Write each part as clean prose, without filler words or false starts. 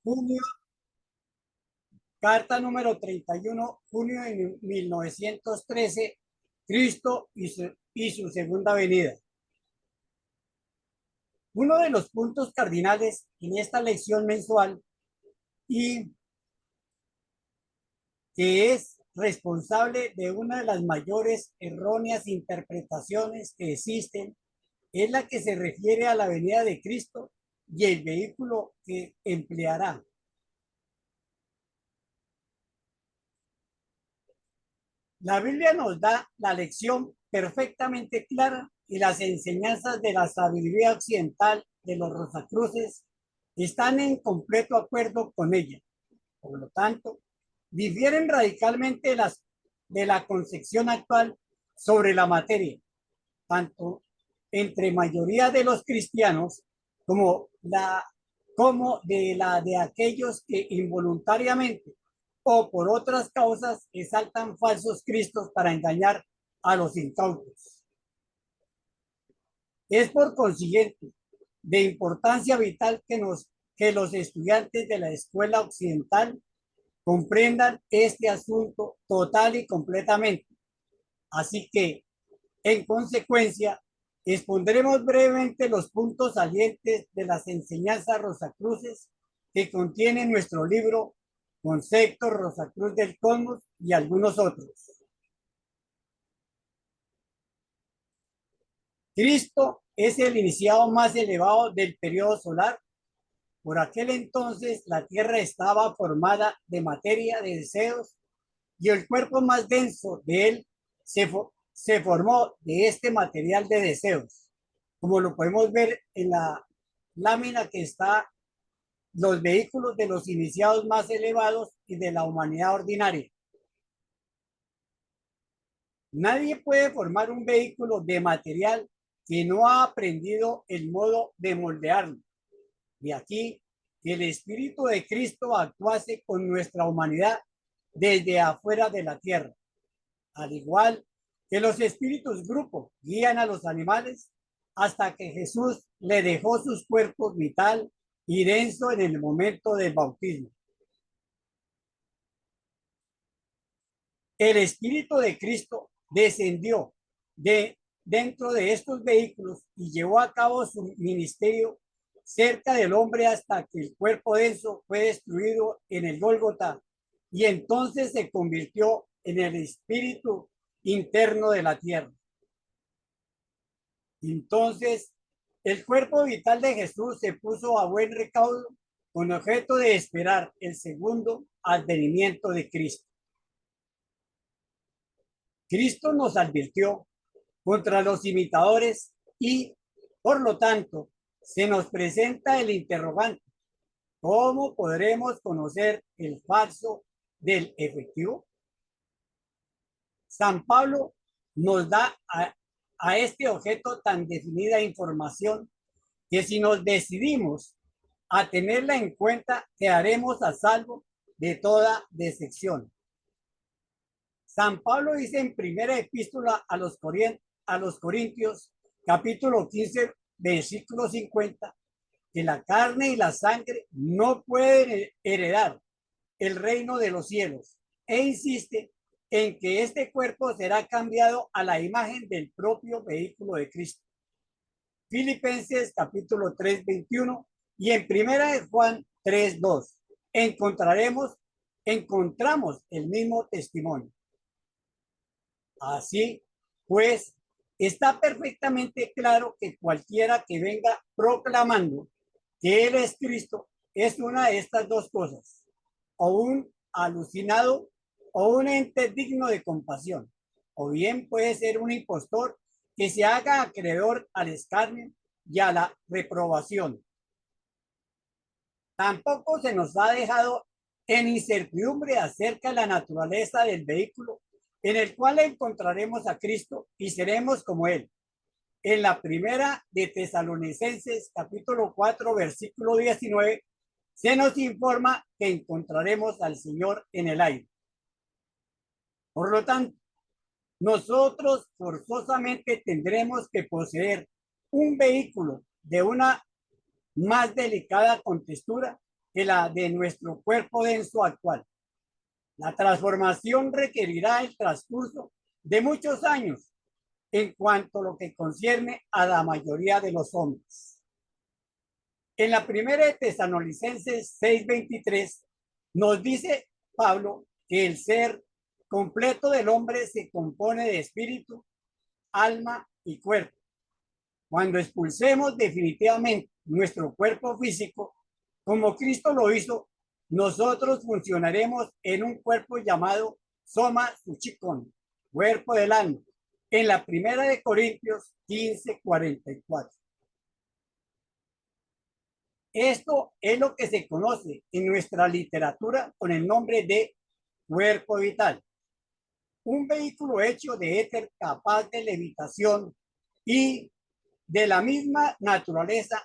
junio, carta número 31, junio de 1913, Cristo y su segunda venida. Uno de los puntos cardinales en esta lección mensual y que es responsable de una de las mayores erróneas interpretaciones que existen es la que se refiere a la venida de Cristo y el vehículo que empleará. La Biblia nos da la lección perfectamente clara y las enseñanzas de la sabiduría occidental de los Rosacruces están en completo acuerdo con ella. Por lo tanto, difieren radicalmente de la concepción actual sobre la materia, tanto entre mayoría de los cristianos como, como de la de aquellos que involuntariamente o por otras causas exaltan falsos cristos para engañar a los incautos. Es por consiguiente de importancia vital que los estudiantes de la escuela occidental comprendan este asunto total y completamente. Así que, en consecuencia, expondremos brevemente los puntos salientes de las enseñanzas rosacruces que contiene nuestro libro Conceptos Rosacruz del Cosmos y algunos otros. Cristo es el iniciado más elevado del periodo solar. Por aquel entonces la Tierra estaba formada de materia de deseos y el cuerpo más denso de él se formó de este material de deseos, como lo podemos ver en la lámina que está los vehículos de los iniciados más elevados y de la humanidad ordinaria. Nadie puede formar un vehículo de material que no ha aprendido el modo de moldearlo. De aquí que el Espíritu de Cristo actuase con nuestra humanidad desde afuera de la tierra. Al igual que los espíritus grupo guían a los animales hasta que Jesús le dejó sus cuerpos vital y denso en el momento del bautismo. El Espíritu de Cristo descendió dentro de estos vehículos y llevó a cabo su ministerio cerca del hombre hasta que el cuerpo denso fue destruido en el Gólgota y entonces se convirtió en el espíritu interno de la tierra. Entonces, el cuerpo vital de Jesús se puso a buen recaudo con objeto de esperar el segundo advenimiento de Cristo. Cristo nos advirtió contra los imitadores y, por lo tanto, se nos presenta el interrogante: ¿cómo podremos conocer el falso del efectivo? San Pablo nos da a este objeto tan definida información que si nos decidimos a tenerla en cuenta, quedaremos a salvo de toda decepción. San Pablo dice en primera epístola a los Corintios, capítulo 15, versículo 50, que la carne y la sangre no pueden heredar el reino de los cielos, e insiste en que este cuerpo será cambiado a la imagen del propio vehículo de Cristo. Filipenses capítulo 3, 21 y en primera de Juan 3, 2 encontramos el mismo testimonio. Así pues, está perfectamente claro que cualquiera que venga proclamando que Él es Cristo es una de estas dos cosas: o un alucinado o un ente digno de compasión, o bien puede ser un impostor que se haga acreedor al escarnio y a la reprobación. Tampoco se nos ha dejado en incertidumbre acerca de la naturaleza del vehículo en el cual encontraremos a Cristo y seremos como Él. En la primera de Tesalonicenses, capítulo 4, versículo 19, se nos informa que encontraremos al Señor en el aire. Por lo tanto, nosotros forzosamente tendremos que poseer un vehículo de una más delicada contextura que la de nuestro cuerpo denso actual. La transformación requerirá el transcurso de muchos años en cuanto a lo que concierne a la mayoría de los hombres. En la primera de Tesalonicenses 6:23 nos dice Pablo que el ser completo del hombre se compone de espíritu, alma y cuerpo. Cuando expulsemos definitivamente nuestro cuerpo físico, como Cristo lo hizo, nosotros funcionaremos en un cuerpo llamado Soma Suchikon, cuerpo del alma, en la primera de Corintios 15:44. Esto es lo que se conoce en nuestra literatura con el nombre de cuerpo vital, un vehículo hecho de éter capaz de levitación y de la misma naturaleza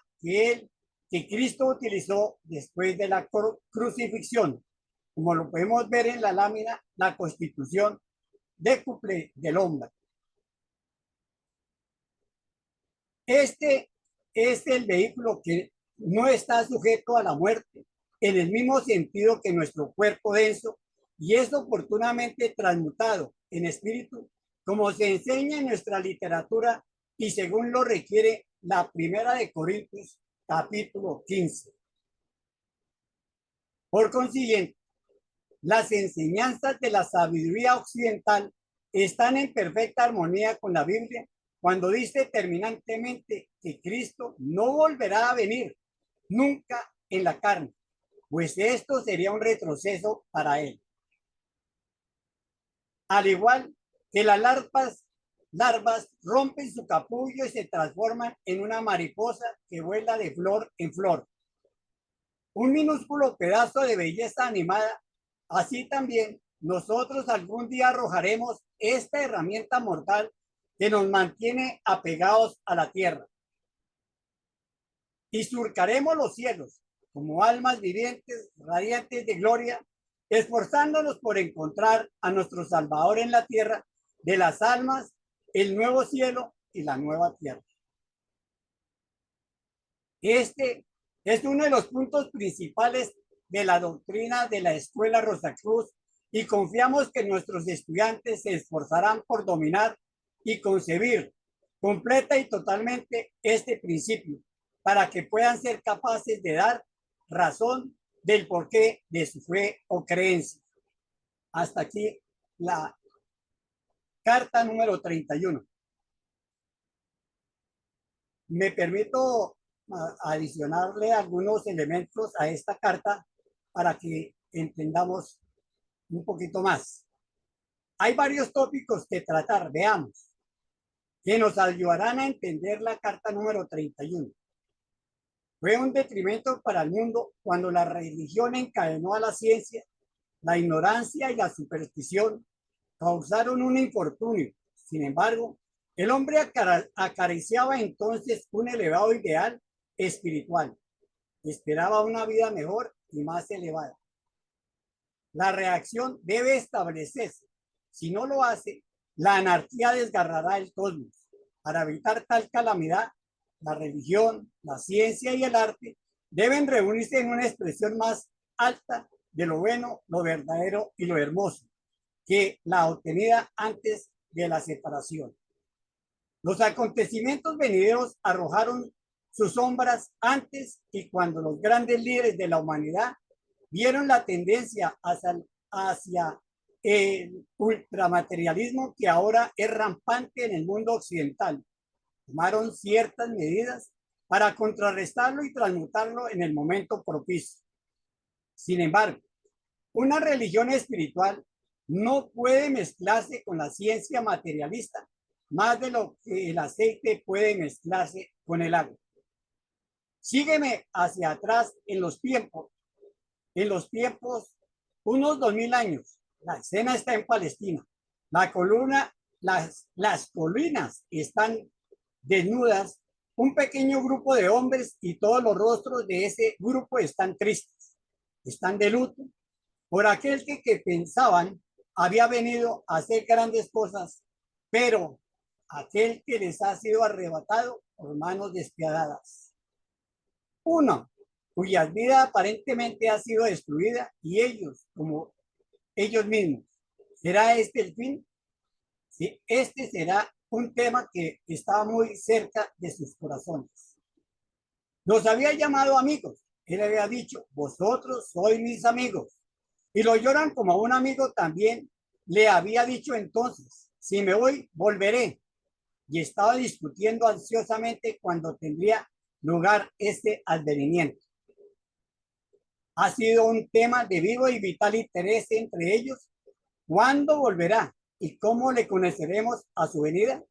que Cristo utilizó después de la crucifixión, como lo podemos ver en la lámina, la constitución décuple del hombre. Este es el vehículo que no está sujeto a la muerte, en el mismo sentido que nuestro cuerpo denso, y es oportunamente transmutado en espíritu, como se enseña en nuestra literatura y según lo requiere la primera de Corintios, capítulo 15. Por consiguiente, las enseñanzas de la sabiduría occidental están en perfecta armonía con la Biblia cuando dice terminantemente que Cristo no volverá a venir nunca en la carne, pues esto sería un retroceso para él. Al igual que las larvas rompen su capullo y se transforman en una mariposa que vuela de flor en flor. Un minúsculo pedazo de belleza animada. Así también nosotros algún día arrojaremos esta herramienta mortal que nos mantiene apegados a la tierra y surcaremos los cielos como almas vivientes, radiantes de gloria, esforzándonos por encontrar a nuestro Salvador en la tierra de las almas, el nuevo cielo y la nueva tierra. Este es uno de los puntos principales de la doctrina de la Escuela Rosacruz y confiamos que nuestros estudiantes se esforzarán por dominar y concebir completa y totalmente este principio para que puedan ser capaces de dar razón del porqué de su fe o creencia. Hasta aquí la carta número 31. Me permito adicionarle algunos elementos a esta carta para que entendamos un poquito más. Hay varios tópicos que tratar, veamos, que nos ayudarán a entender la carta número 31. Fue un detrimento para el mundo cuando la religión encadenó a la ciencia, la ignorancia y la superstición causaron un infortunio. Sin embargo, el hombre acariciaba entonces un elevado ideal espiritual. Esperaba una vida mejor y más elevada. La reacción debe establecerse. Si no lo hace, la anarquía desgarrará el cosmos. Para evitar tal calamidad, la religión, la ciencia y el arte deben reunirse en una expresión más alta de lo bueno, lo verdadero y lo hermoso que la obtenida antes de la separación. Los acontecimientos venideros arrojaron sus sombras antes y cuando los grandes líderes de la humanidad vieron la tendencia hacia el ultramaterialismo que ahora es rampante en el mundo occidental. Tomaron ciertas medidas para contrarrestarlo y transmutarlo en el momento propicio. Sin embargo, una religión espiritual no puede mezclarse con la ciencia materialista más de lo que el aceite puede mezclarse con el agua. Sígueme hacia atrás en los tiempos, unos 2000 años. La escena está en Palestina. Las colinas están desnudas. Un pequeño grupo de hombres y todos los rostros de ese grupo están tristes, están de luto por aquel que pensaban había venido a hacer grandes cosas, pero aquel que les ha sido arrebatado por manos despiadadas. Uno, cuyas vidas aparentemente ha sido destruida y ellos, como ellos mismos. ¿Será este el fin? Sí, este será un tema que está muy cerca de sus corazones. Los había llamado amigos. Él había dicho, vosotros sois mis amigos. Y lo lloran como a un amigo también. Le había dicho entonces, si me voy, volveré. Y estaba discutiendo ansiosamente cuando tendría lugar este advenimiento. Ha sido un tema de vivo y vital interés entre ellos. ¿Cuándo volverá? ¿Y cómo le conoceremos a su venida?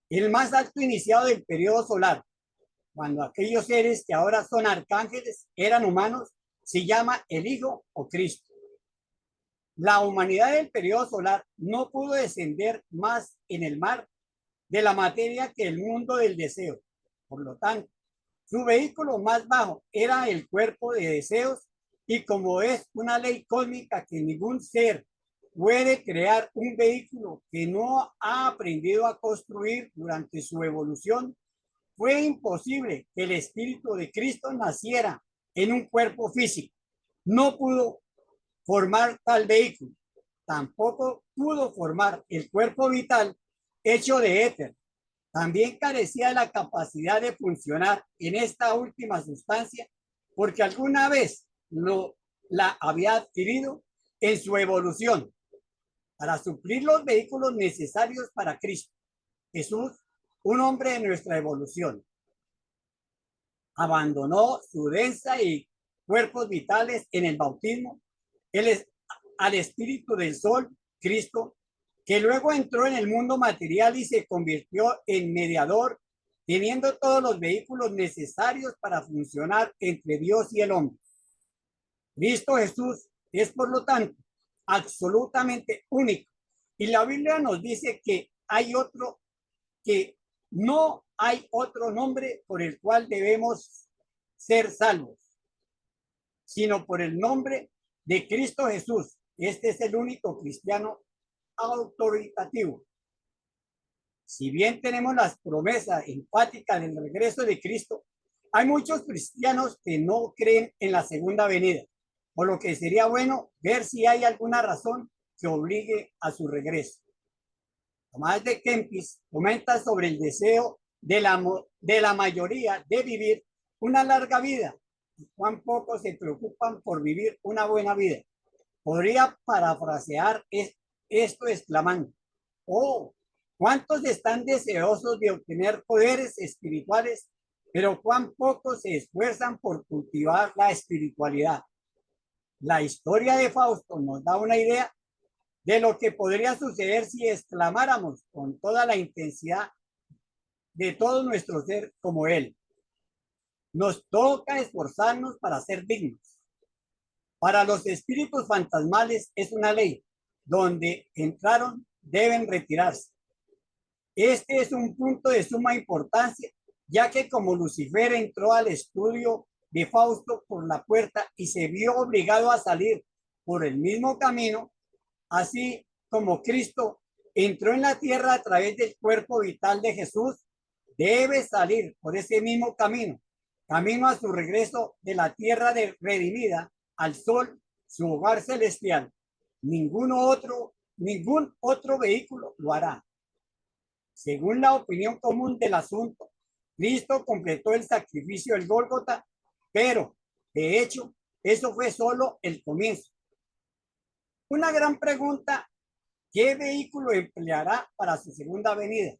El más alto iniciado del periodo solar, cuando aquellos seres que ahora son arcángeles eran humanos, se llama el Hijo o Cristo. La humanidad del periodo solar no pudo descender más en el mar de la materia que el mundo del deseo. Por lo tanto, su vehículo más bajo era el cuerpo de deseos y como es una ley cósmica que ningún ser puede crear un vehículo que no ha aprendido a construir durante su evolución, fue imposible que el Espíritu de Cristo naciera en un cuerpo físico. No pudo formar tal vehículo. Tampoco pudo formar el cuerpo vital hecho de éter. También carecía de la capacidad de funcionar en esta última sustancia porque alguna vez la había adquirido en su evolución para suplir los vehículos necesarios para Cristo. Jesús, un hombre de nuestra evolución, abandonó su densa y cuerpos vitales en el bautismo al espíritu del sol, Cristo, que luego entró en el mundo material y se convirtió en mediador, teniendo todos los vehículos necesarios para funcionar entre Dios y el hombre. Cristo Jesús es, por lo tanto, absolutamente único. Y la Biblia nos dice que no hay otro nombre por el cual debemos ser salvos, sino por el nombre de Cristo Jesús. Este es el único cristiano autoritativo. Si bien tenemos las promesas enfáticas del regreso de Cristo, hay muchos cristianos que no creen en la segunda venida, por lo que sería bueno ver si hay alguna razón que obligue a su regreso. Tomás de Kempis comenta sobre el deseo de la mayoría de vivir una larga vida y cuán pocos se preocupan por vivir una buena vida. Podría parafrasear esto exclamando, oh, ¿cuántos están deseosos de obtener poderes espirituales, pero cuán pocos se esfuerzan por cultivar la espiritualidad? La historia de Fausto nos da una idea de lo que podría suceder si exclamáramos con toda la intensidad de todo nuestro ser como él. Nos toca esforzarnos para ser dignos. Para los espíritus fantasmales es una ley. Donde entraron deben retirarse. Este es un punto de suma importancia, ya que como Lucifer entró al estudio de Fausto por la puerta y se vio obligado a salir por el mismo camino, así como Cristo entró en la tierra a través del cuerpo vital de Jesús, debe salir por ese mismo camino, camino a su regreso de la tierra redimida al sol, su hogar celestial. Ningún otro vehículo lo hará. Según la opinión común del asunto, Cristo completó el sacrificio del Gólgota, pero de hecho, eso fue solo el comienzo. Una gran pregunta: ¿qué vehículo empleará para su segunda venida?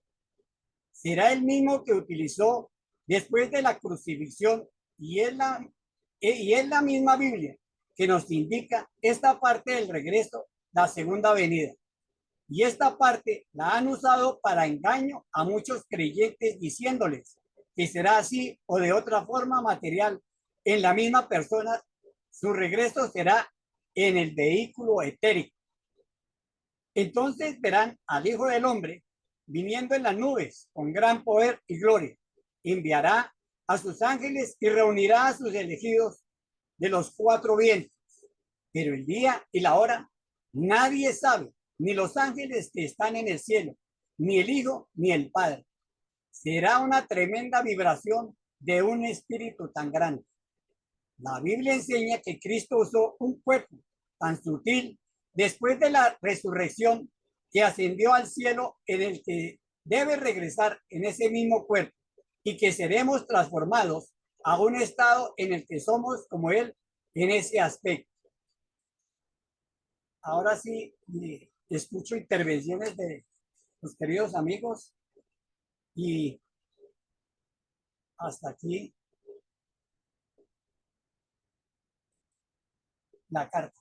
¿Será el mismo que utilizó después de la crucifixión? Y es la misma Biblia que nos indica esta parte del regreso, la segunda venida. Y esta parte la han usado para engaño a muchos creyentes diciéndoles que será así o de otra forma material en la misma persona. Su regreso será en el vehículo etérico. Entonces verán al Hijo del Hombre viniendo en las nubes con gran poder y gloria. Enviará a sus ángeles y reunirá a sus elegidos de los cuatro vientos. Pero el día y la hora nadie sabe, ni los ángeles que están en el cielo, ni el Hijo, ni el Padre. Será una tremenda vibración de un espíritu tan grande. La Biblia enseña que Cristo usó un cuerpo tan sutil después de la resurrección que ascendió al cielo, en el que debe regresar en ese mismo cuerpo y que seremos transformados a un estado en el que somos como Él en ese aspecto. Ahora sí, escucho intervenciones de los queridos amigos y hasta aquí la carta.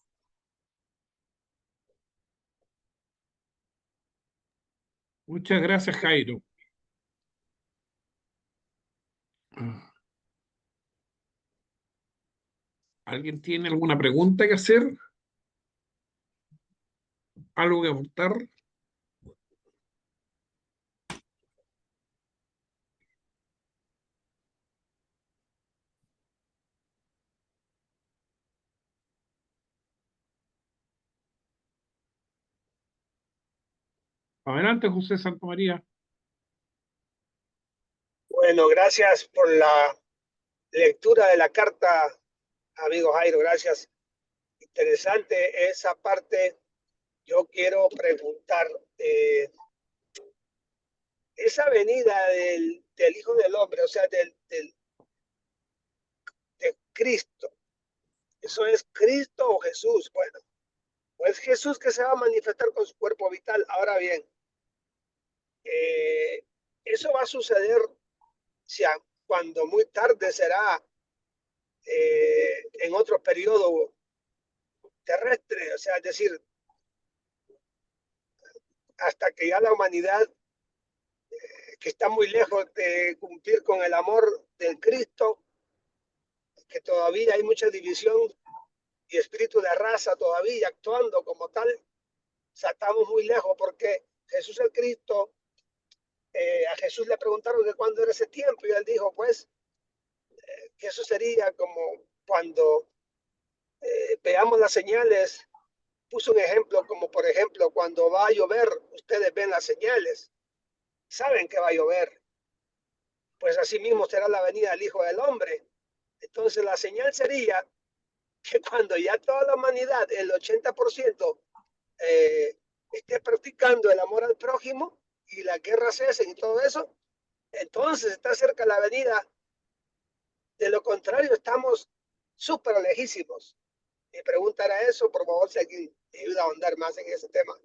Muchas gracias, Jairo. ¿Alguien tiene alguna pregunta que hacer? ¿Algo que aportar? Adelante, José Santamaría. Bueno, gracias por la lectura de la carta, amigo Jairo, gracias. Interesante esa parte. Yo quiero preguntar, esa venida del Hijo del Hombre, o sea, de Cristo, ¿eso es Cristo o Jesús? Bueno, pues Jesús que se va a manifestar con su cuerpo vital. Ahora bien, eso va a suceder cuando muy tarde será en otro periodo terrestre, o sea, es decir, hasta que ya la humanidad, que está muy lejos de cumplir con el amor del Cristo, que todavía hay mucha división y espíritu de raza todavía actuando como tal, o sea, estamos muy lejos porque Jesús el Cristo, a Jesús le preguntaron de cuándo era ese tiempo y él dijo, pues, que eso sería como cuando veamos las señales. Puso un ejemplo como, por ejemplo, cuando va a llover, ustedes ven las señales, saben que va a llover. Pues así mismo será la venida del Hijo del Hombre. Entonces la señal sería que cuando ya toda la humanidad, el 80%, esté practicando el amor al prójimo y la guerra cesen y todo eso, entonces está cerca la venida. De lo contrario, estamos súper lejísimos. Mi pregunta era eso, por favor, si alguien me ayuda a ahondar más en ese tema.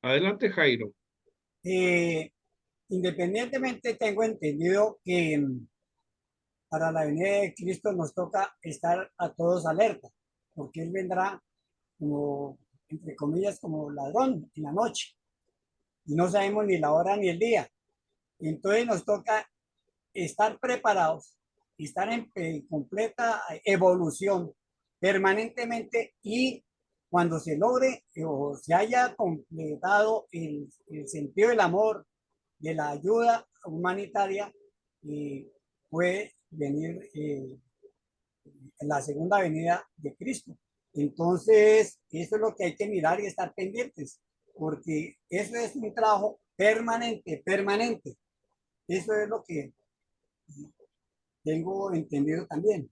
Adelante, Jairo. Independientemente, tengo entendido que para la venida de Cristo nos toca estar a todos alerta, porque Él vendrá como, entre comillas, como ladrón en la noche, y no sabemos ni la hora ni el día. Entonces nos toca estar preparados, estar en completa evolución permanentemente, y cuando se logre o se haya completado el sentido del amor, de la ayuda humanitaria, puede venir la segunda venida de Cristo. Entonces, eso es lo que hay que mirar y estar pendientes, porque eso es un trabajo permanente, permanente. Eso es lo que tengo entendido también.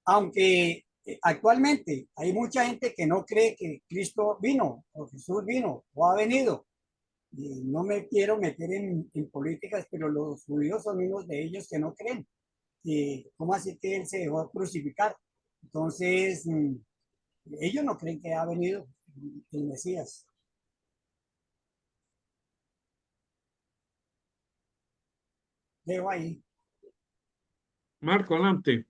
Aunque actualmente hay mucha gente que no cree que Cristo vino, o Jesús vino, o ha venido. Y no me quiero meter en políticas, pero los judíos son unos de ellos que no creen. ¿Cómo así que Él se dejó crucificar? Entonces, ellos no creen que ha venido el Mesías. Dejo ahí. Marco, adelante.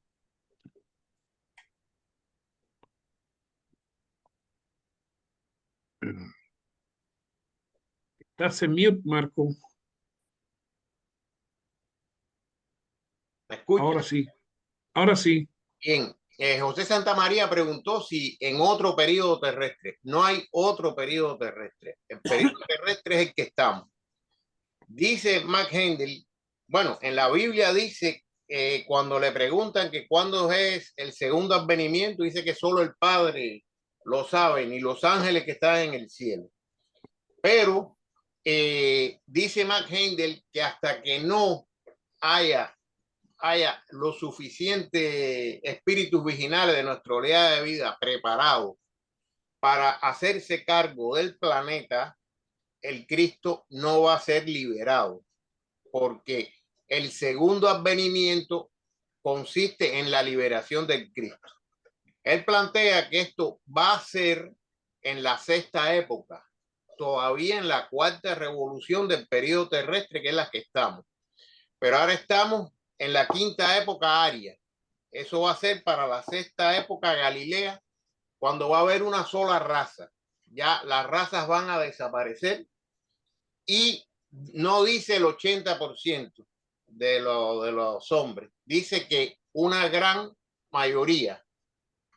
Estás en mute, Marco. ¿Me escucha? Ahora sí. Ahora sí. Bien. José Santamaría preguntó si en otro periodo terrestre. No hay otro periodo terrestre. El periodo terrestre es el que estamos. Dice Mac Hendel, bueno, en la Biblia dice, cuando le preguntan que cuándo es el segundo advenimiento, dice que solo el Padre lo sabe, ni los ángeles que están en el cielo. Pero dice Max Heindel que hasta que no haya los suficientes espíritus vigilales de nuestra oleada de vida preparados para hacerse cargo del planeta, el Cristo no va a ser liberado, porque el segundo advenimiento consiste en la liberación del Cristo. Él plantea que esto va a ser en la sexta época, todavía en la cuarta revolución del periodo terrestre, que es la que estamos. Pero ahora estamos en la quinta época aria. Eso va a ser para la sexta época galilea, cuando va a haber una sola raza. Ya las razas van a desaparecer y no dice el 80% de los hombres. Dice que una gran mayoría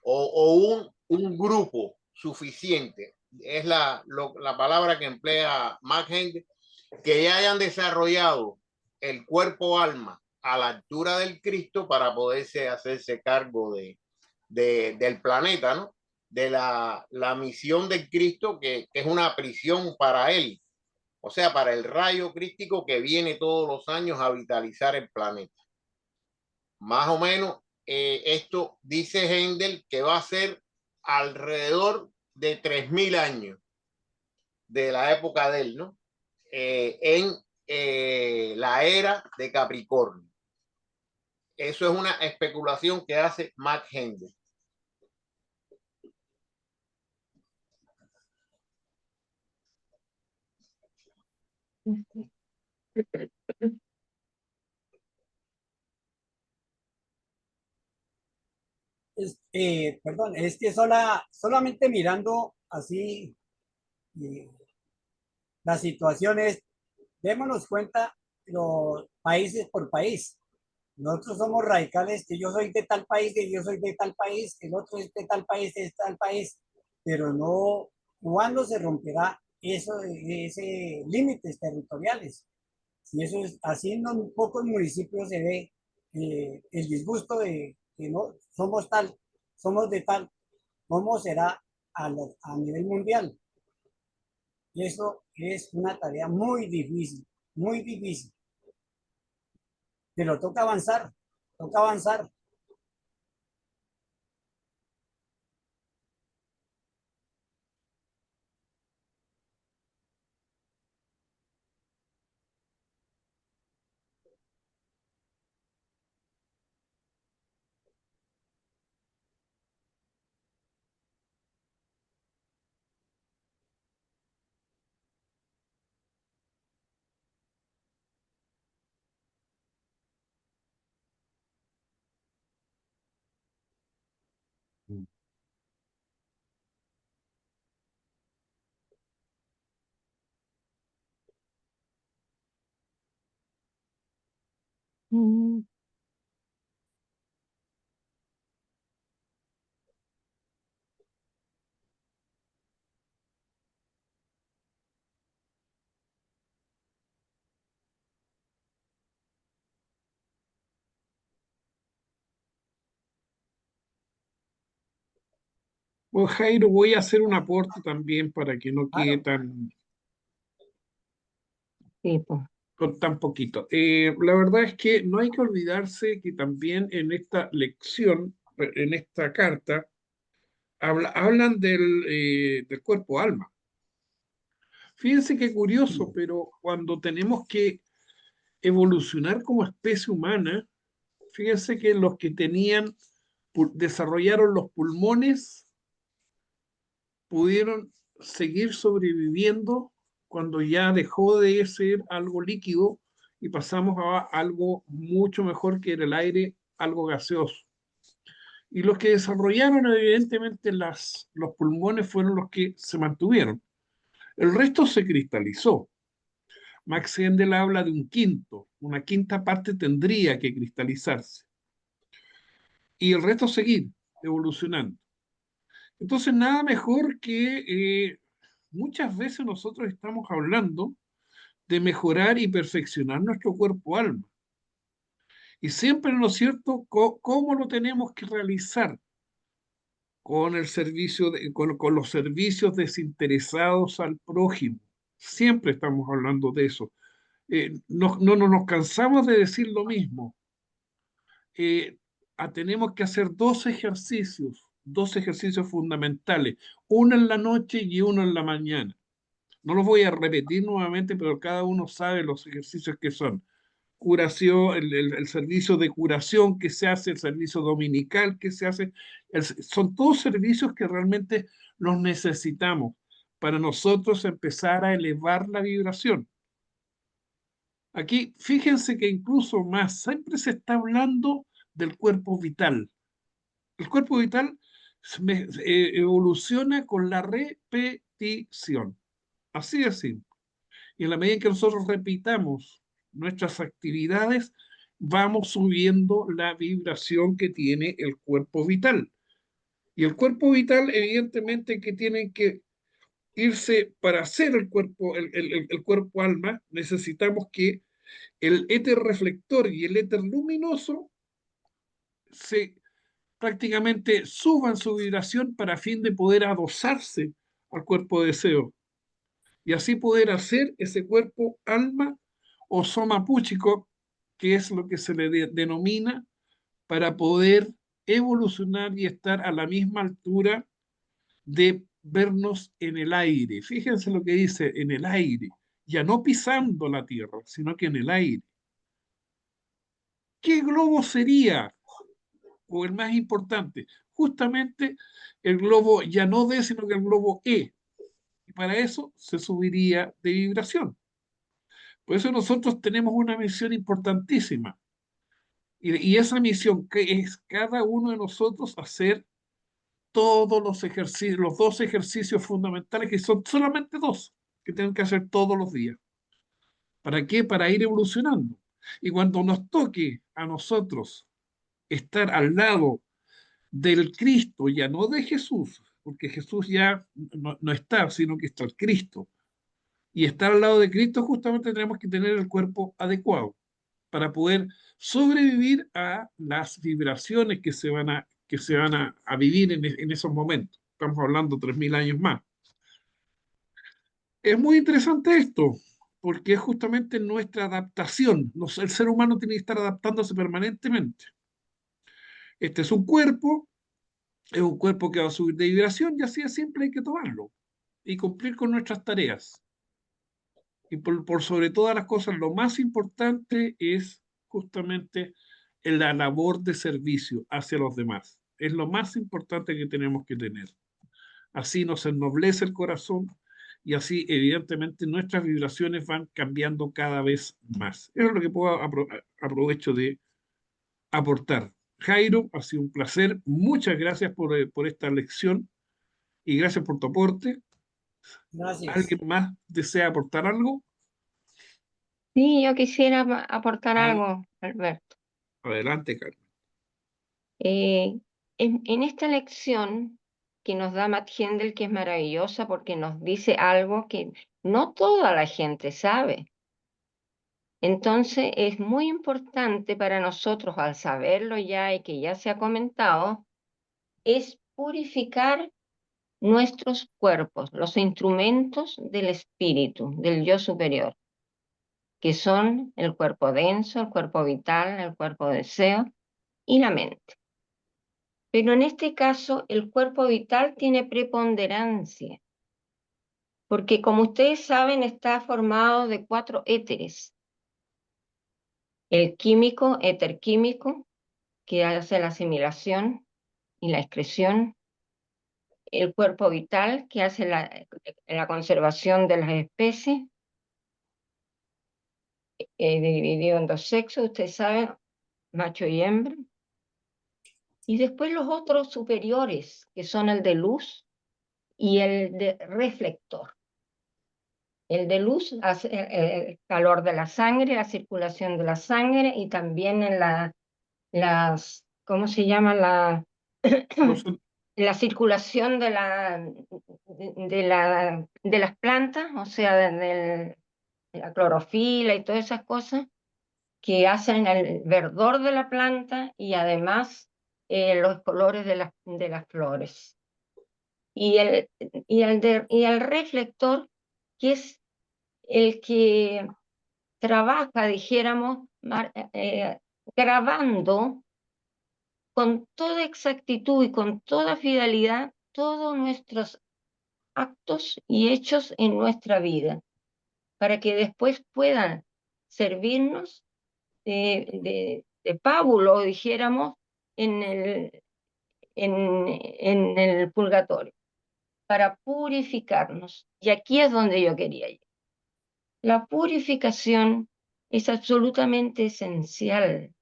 o un grupo suficiente, es la palabra que emplea Max Heindel, que ya hayan desarrollado el cuerpo-alma a la altura del Cristo para poderse hacerse cargo del planeta, ¿no? De la misión del Cristo, que es una prisión para él, o sea, para el rayo crístico que viene todos los años a vitalizar el planeta. Más o menos, esto dice Heindel que va a ser alrededor de 3000 años de la época de él, ¿no? En la era de Capricornio. Eso es una especulación que hace Max Heindel. Perdón, es que solamente mirando así las situaciones, démonos cuenta los países por país. Nosotros somos radicales, que yo soy de tal país, que yo soy de tal país, que el otro es de tal país, de tal país, pero no, ¿cuándo se romperá eso, ese límites territoriales? Si eso es así, en pocos municipios se ve el disgusto de que no somos tal, somos de tal, ¿cómo será a nivel mundial? Y eso es una tarea muy difícil, muy difícil. Pero toca avanzar, toca avanzar. Pues Jairo, voy a hacer un aporte también para que no quede Claro. Sí, pues. con tan poquito. La verdad es que no hay que olvidarse que también en esta lección, en esta carta, hablan del cuerpo alma. Fíjense qué curioso, pero cuando tenemos que evolucionar como especie humana, fíjense que los que desarrollaron los pulmones pudieron seguir sobreviviendo cuando ya dejó de ser algo líquido y pasamos a algo mucho mejor que era el aire, algo gaseoso. Y los que desarrollaron evidentemente los pulmones fueron los que se mantuvieron. El resto se cristalizó. Max Endel habla de un quinto, una quinta parte tendría que cristalizarse. Y el resto seguir evolucionando. Entonces, nada mejor que muchas veces nosotros estamos hablando de mejorar y perfeccionar nuestro cuerpo-alma. Y siempre, ¿no es cierto?, ¿cómo lo tenemos que realizar? Con el servicio con los servicios desinteresados al prójimo, Siempre estamos hablando de eso. No nos cansamos de decir lo mismo. Tenemos que hacer dos ejercicios fundamentales, uno en la noche y uno en la mañana. No los voy a repetir nuevamente, pero cada uno sabe los ejercicios que son. Curación, el servicio de curación que se hace, el servicio dominical que se hace, son todos servicios que realmente los necesitamos para nosotros empezar a elevar la vibración. Aquí, fíjense que incluso más, siempre se está hablando del cuerpo vital. El cuerpo vital evoluciona con la repetición. Así de simple. Y en la medida en que nosotros repitamos nuestras actividades, vamos subiendo la vibración que tiene el cuerpo vital. Y el cuerpo vital, evidentemente, que tiene que irse para hacer el cuerpo alma, necesitamos que el éter reflector y el éter luminoso se prácticamente suban su vibración para fin de poder adosarse al cuerpo de deseo y así poder hacer ese cuerpo alma o soma púchico, que es lo que se le denomina, para poder evolucionar y estar a la misma altura de vernos en el aire. Fíjense lo que dice, en el aire, ya no pisando la tierra, sino que en el aire. ¿Qué globo sería? O el más importante, justamente el globo ya no D, sino que el globo E. Y para eso se subiría de vibración. Por eso nosotros tenemos una misión importantísima. Y esa misión que es cada uno de nosotros hacer todos los ejercicios, los dos ejercicios fundamentales, que son solamente dos, que tienen que hacer todos los días. ¿Para qué? Para ir evolucionando. Y cuando nos toque a nosotros estar al lado del Cristo, ya no de Jesús, porque Jesús ya no está, sino que está el Cristo. Y estar al lado de Cristo justamente tenemos que tener el cuerpo adecuado para poder sobrevivir a las vibraciones que se van a vivir en esos momentos. Estamos hablando 3.000 años más. Es muy interesante esto, porque es justamente nuestra adaptación. El ser humano tiene que estar adaptándose permanentemente. Este es un cuerpo que va a subir de vibración y así de simple hay que tomarlo y cumplir con nuestras tareas. Y por sobre todas las cosas, lo más importante es justamente la labor de servicio hacia los demás. Es lo más importante que tenemos que tener. Así nos ennoblece el corazón y así evidentemente nuestras vibraciones van cambiando cada vez más. Eso es lo que puedo aprovecho de aportar. Jairo, ha sido un placer. Muchas gracias por esta lección y gracias por tu aporte. Gracias. ¿Alguien más desea aportar algo? Sí, yo quisiera aportar Ah, algo, Alberto. Adelante, Carmen. En esta lección que nos da Matt Hendel, que es maravillosa porque nos dice algo que no toda la gente sabe. Entonces es muy importante para nosotros, al saberlo ya y que ya se ha comentado, es purificar nuestros cuerpos, los instrumentos del espíritu, del yo superior, que son el cuerpo denso, el cuerpo vital, el cuerpo de deseo y la mente. Pero en este caso el cuerpo vital tiene preponderancia, porque como ustedes saben está formado de 4 éteres. El químico, éter químico, que hace la asimilación y la excreción. El cuerpo vital, que hace la conservación de las especies, dividido en 2 sexos, ustedes saben, macho y hembra. Y después los otros superiores, que son el de luz y el de reflector. El de luz hace el calor de la sangre, la circulación de la sangre y también en las, ¿cómo se llama? La circulación de las plantas, o sea, de la clorofila y todas esas cosas que hacen el verdor de la planta y además los colores de las flores. Y el reflector, que es el que trabaja, dijéramos, grabando con toda exactitud y con toda fidelidad todos nuestros actos y hechos en nuestra vida, para que después puedan servirnos de pábulo, dijéramos, en el purgatorio, para purificarnos. Y aquí es donde yo quería ir. La purificación es absolutamente esencial,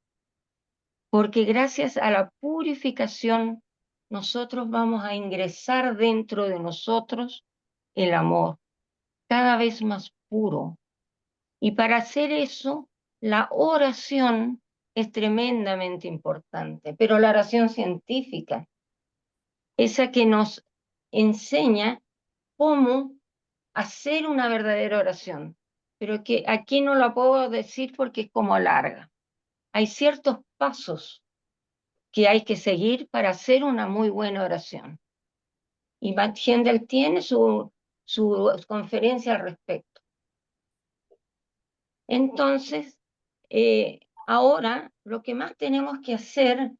porque gracias a la purificación nosotros vamos a ingresar dentro de nosotros el amor, cada vez más puro. Y para hacer eso, la oración es tremendamente importante, pero la oración científica, esa que nos enseña cómo hacer una verdadera oración, pero que aquí no la puedo decir porque es como larga. Hay ciertos pasos que hay que seguir para hacer una muy buena oración. Y Matt Hendel tiene su conferencia al respecto. Entonces, ahora lo que más tenemos que hacer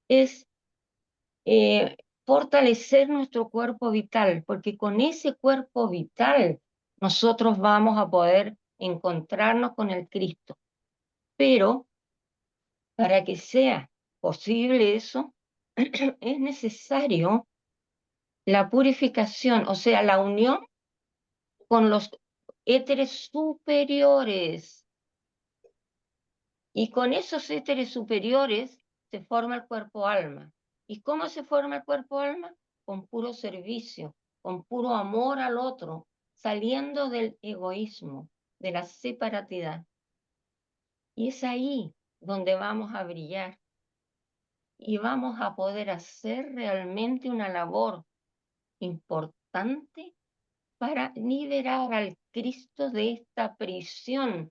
es fortalecer nuestro cuerpo vital, porque con ese cuerpo vital nosotros vamos a poder encontrarnos con el Cristo. Pero para que sea posible eso, es necesario la purificación, o sea, la unión con los éteres superiores. Y con esos éteres superiores se forma el cuerpo-alma. ¿Y cómo se forma el cuerpo-alma? Con puro servicio, con puro amor al otro, saliendo del egoísmo, de la separatidad. Y es ahí donde vamos a brillar y vamos a poder hacer realmente una labor importante para liberar al Cristo de esta prisión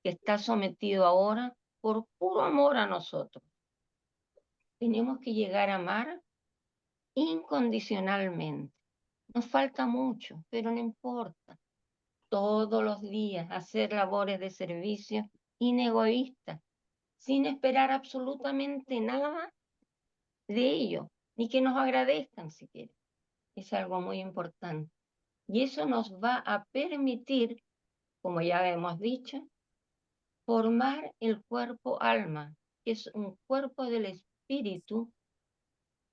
que está sometido ahora por puro amor a nosotros. Tenemos que llegar a amar incondicionalmente. Nos falta mucho, pero no importa. Todos los días hacer labores de servicio inegoístas, sin esperar absolutamente nada de ello, ni que nos agradezcan siquiera. Es algo muy importante. Y eso nos va a permitir, como ya hemos dicho, formar el cuerpo-alma, que es un cuerpo del espíritu,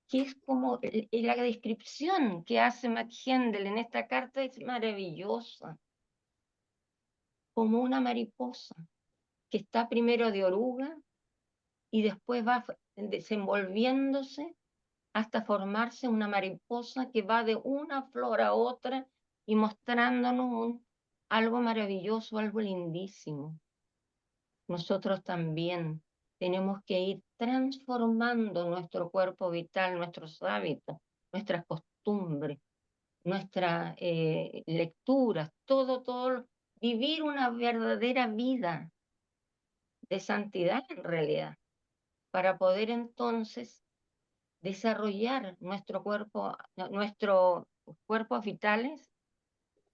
que es como la descripción que hace Matt Hendel en esta carta es maravillosa, como una mariposa que está primero de oruga y después va desenvolviéndose hasta formarse una mariposa que va de una flor a otra y mostrándonos algo maravilloso, algo lindísimo. Nosotros también tenemos que ir transformando nuestro cuerpo vital, nuestros hábitos, nuestras costumbres, nuestras lecturas, todo, vivir una verdadera vida de santidad en realidad, para poder entonces desarrollar nuestros cuerpos vitales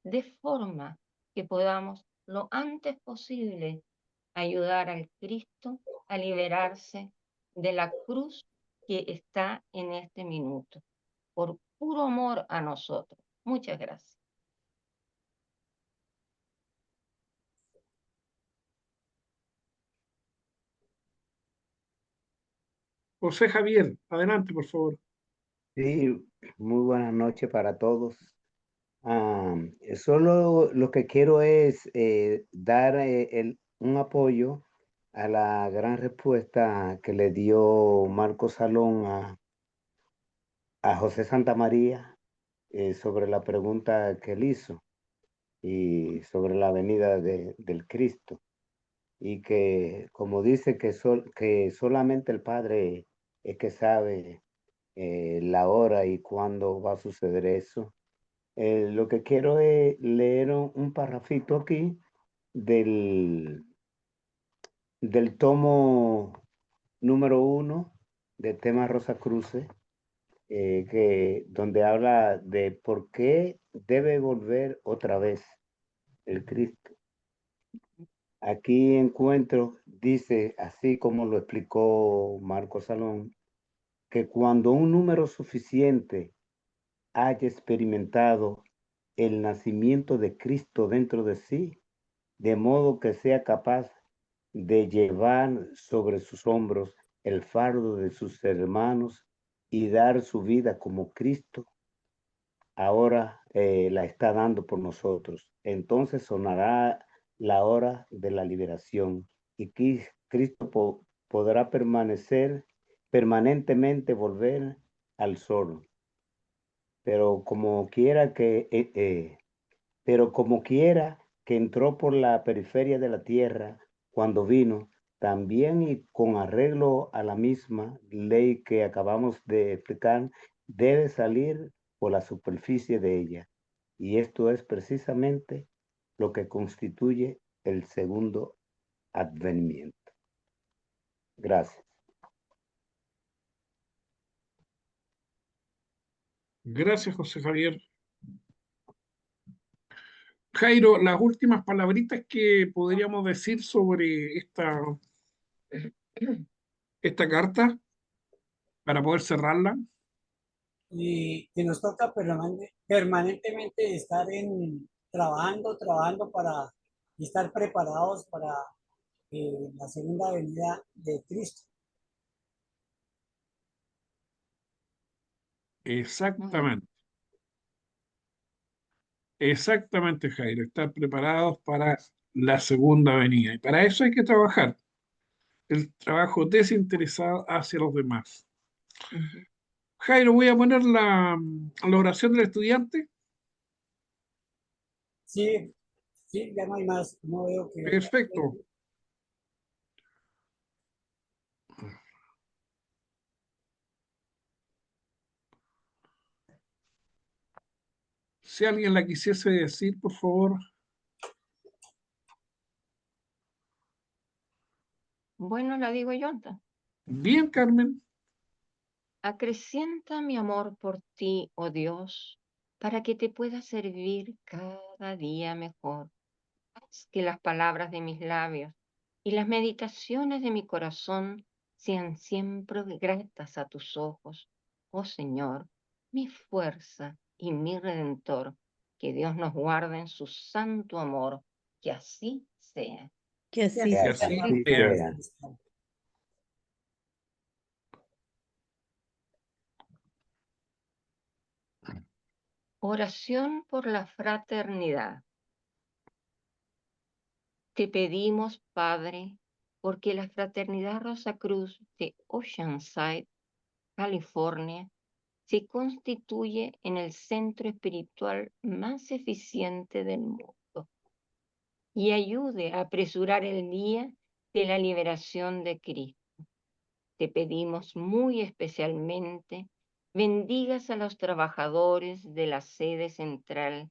de forma que podamos lo antes posible ayudar al Cristo a liberarse de la cruz que está en este minuto, por puro amor a nosotros. Muchas gracias. José Javier, adelante, por favor. Sí, muy buenas noches para todos. Solo lo que quiero es dar un apoyo a la gran respuesta que le dio Marco Salón a José Santamaría sobre la pregunta que él hizo y sobre la venida del Cristo. Y que, como dice, que solamente el Padre es que sabe la hora y cuándo va a suceder eso. Lo que quiero es leer un parrafito aquí del tomo número 1 de Tema Rosacruces, donde habla de por qué debe volver otra vez. el Cristo. Aquí encuentro, dice, así como lo explicó Marco Salón, que cuando un número suficiente haya experimentado el nacimiento de Cristo dentro de sí, de modo que sea capaz de llevar sobre sus hombros el fardo de sus hermanos y dar su vida como Cristo ahora la está dando por nosotros. Entonces sonará la hora de la liberación y Cristo podrá permanentemente volver al sol. Pero como quiera que entró por la periferia de la tierra cuando vino, también y con arreglo a la misma ley que acabamos de explicar, debe salir por la superficie de ella. Y esto es precisamente lo que constituye el segundo advenimiento. Gracias. Gracias, José Javier. Jairo, las últimas palabritas que podríamos decir sobre esta carta para poder cerrarla. Y que nos toca permanentemente estar trabajando para estar preparados para la segunda venida de Cristo. Exactamente. Exactamente, Jairo. Estar preparados para la segunda venida. Y para eso hay que trabajar. El trabajo desinteresado hacia los demás. Jairo, voy a poner la oración del estudiante. Sí, sí, ya no hay más. No veo que... Perfecto. Si alguien la quisiese decir, por favor. Bueno, la digo yo entonces. Bien, Carmen. Acrecienta mi amor por ti, oh Dios, para que te pueda servir cada día mejor. Haz que las palabras de mis labios y las meditaciones de mi corazón sean siempre gratas a tus ojos, oh Señor, mi fuerza y mi Redentor. Que Dios nos guarde en su santo amor. Que así sea. Que así Que sea. así Así sea. sea. Oración por la fraternidad. Te pedimos, Padre, porque la Fraternidad Rosa Cruz de Oceanside, California, se constituye en el centro espiritual más eficiente del mundo y ayude a apresurar el día de la liberación de Cristo. Te pedimos muy especialmente bendigas a los trabajadores de la sede central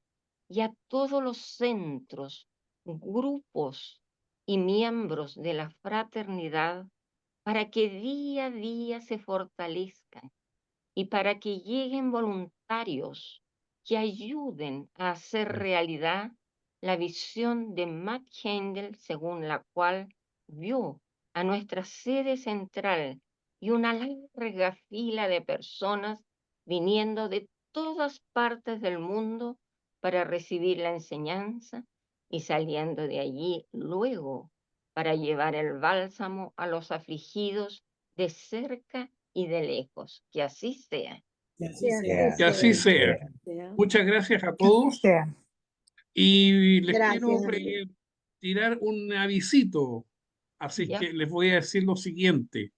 y a todos los centros, grupos y miembros de la fraternidad para que día a día se fortalezcan y para que lleguen voluntarios que ayuden a hacer realidad la visión de Matt Hendel, según la cual vio a nuestra sede central y una larga fila de personas viniendo de todas partes del mundo para recibir la enseñanza y saliendo de allí luego para llevar el bálsamo a los afligidos de cerca y de lejos. Que así sea. Que así sea. Que así sea. Muchas gracias a todos. Y les quiero tirar un avisito. Así Ya. que les voy a decir lo siguiente.